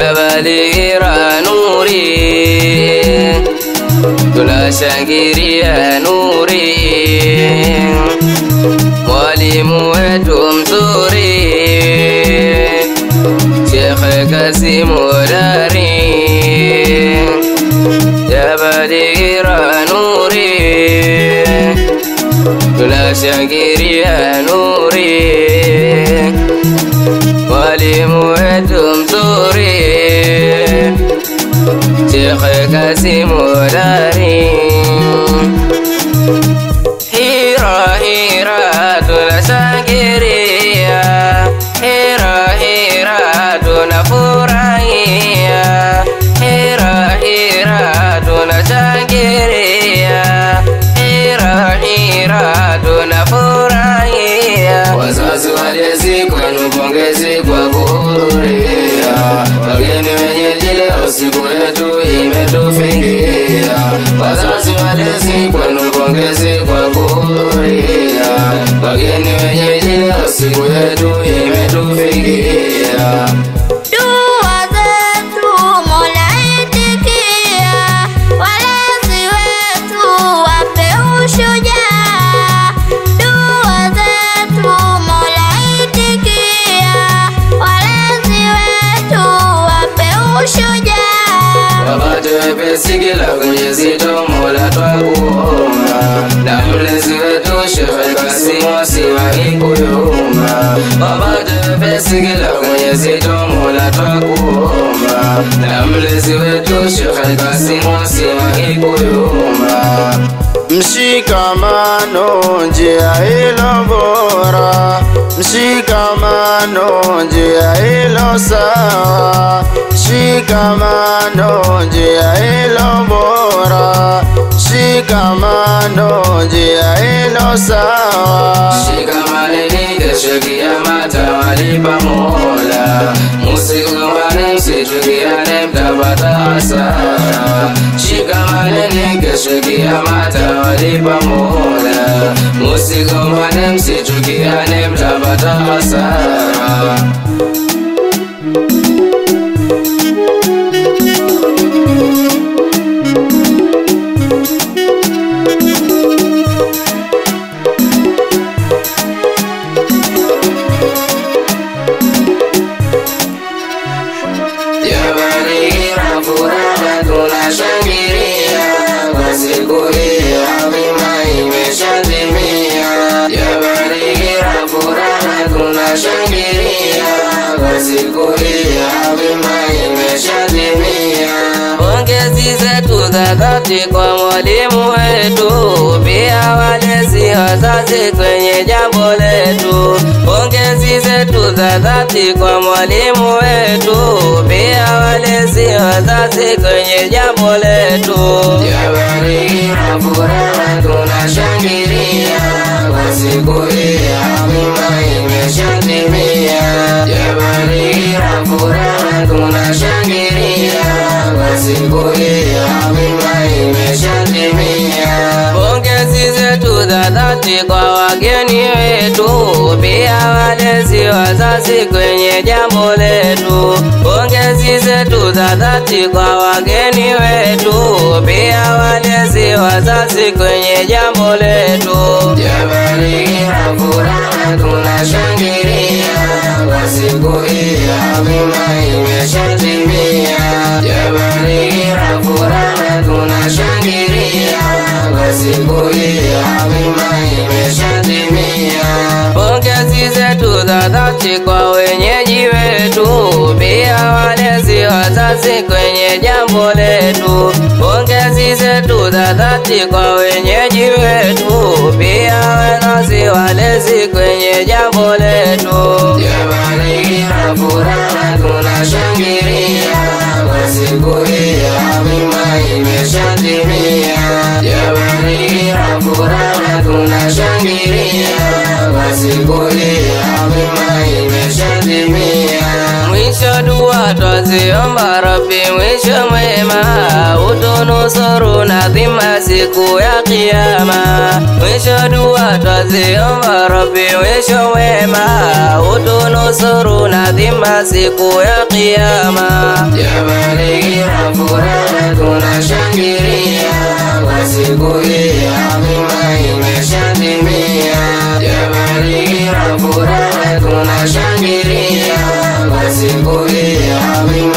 Jabalira nuri, tunashangilia nuri, mwalimu wetu mzuri, Sheikh Kasimu Dari. Jabalira nuri, tunashangilia nuri, mwalimu wetu mzuri, Sheikh Kasimu Dari. Hira hira tunashangilia, hira hira tunafurahia, hira hira tunashangilia, hira hira tunafurahia. Wazazi walezi kwenu pongezi kwa kuhudhuria, wageni wenyeji leo siku yetu imetufikia. Wazazi walezi kwenu pongezi kwa kuhudhuria, wageni wenyeji leo siku yetu imetufikia. Dua zetu Mola itikia, walezi wetu wape ushujaa. Dua zetu Mola itikia, walezi wetu wape ushujaa. Wapate wepesi kila kwenye zito Mola twakuomba, na mlezi wetu Sheikh Kasimu asiwahi kuyumba. Wapate wepesi kila kwenye zito Mola twakuomba, na mlezi wetu Sheikh Kasimu asiwahi kuyumba. Mshikamano njia ilo bora, mshikamano njia ilo sawa, mshikamano njia ilo bora, mshikamano njia ilo sawa. Shikamaneni kesho kiyama tawalipa Mola, msigombane msichukiane mtapata hasara. Shikamaneni kesho kiyama tawalipa Mola, msigombane msichukiane mtapata hasara. Jabalira furaha tunashangilia, kwa siku hii adhima imeshatimia. Jabalira furaha tunashangilia, kwa siku hii adhima imeshatimia. Pongezi zetu za dhati kwa mwalimu wetu, pia walezi wazazi kwenye jambo letu. Pongezi zetu za dhati kwa mwalimu wetu, pia walezi wazazi kwenye jambo letu. Jabalira furaha tunashangilia, kwa siku hii adhima imeshatimia. Jabalira furaha tunashangilia, kwa siku hii adhima imeshatimia. Pongezi zetu za dhati kwa wageni wetu, pia walezi wazazi kwenye jambo letu. Pongezi zetu za dhati kwa wageni wetu, pia walezi wazazi kwenye jambo letu. Jabalira furaha tunashangilia, kwa siku hii adhima imeshatimia. Jabalira furaha tunashangilia, kwa siku hii adhima imeshatimia. Pongezi zetu za dhati kwa wenyeji wetu, pia walezi wazazi kwenye jambo letu. Pongezi zetu za dhati kwa wenyeji wetu, pia wazazi walezi kwenye jambo letu. Jabalira furaha tunashangilia, kwa siku hii adhima imeshatimia. Jabalira furaha tunashangilia, kwa siku hii adhima imeshatimia. dua twaziomba Rabbi mwisho mwema, utunusuru na dhima siku ya Kiyama. Mwisho dua twaziomba Rabbi mwisho mwema, utunusuru na dhima siku ya Kiyama. Ya Balighira furaha tunashangilia, kwa siku hii adhima imeshatimia. Ya Balighira furaha tunashangilia, kwa siku hii adhima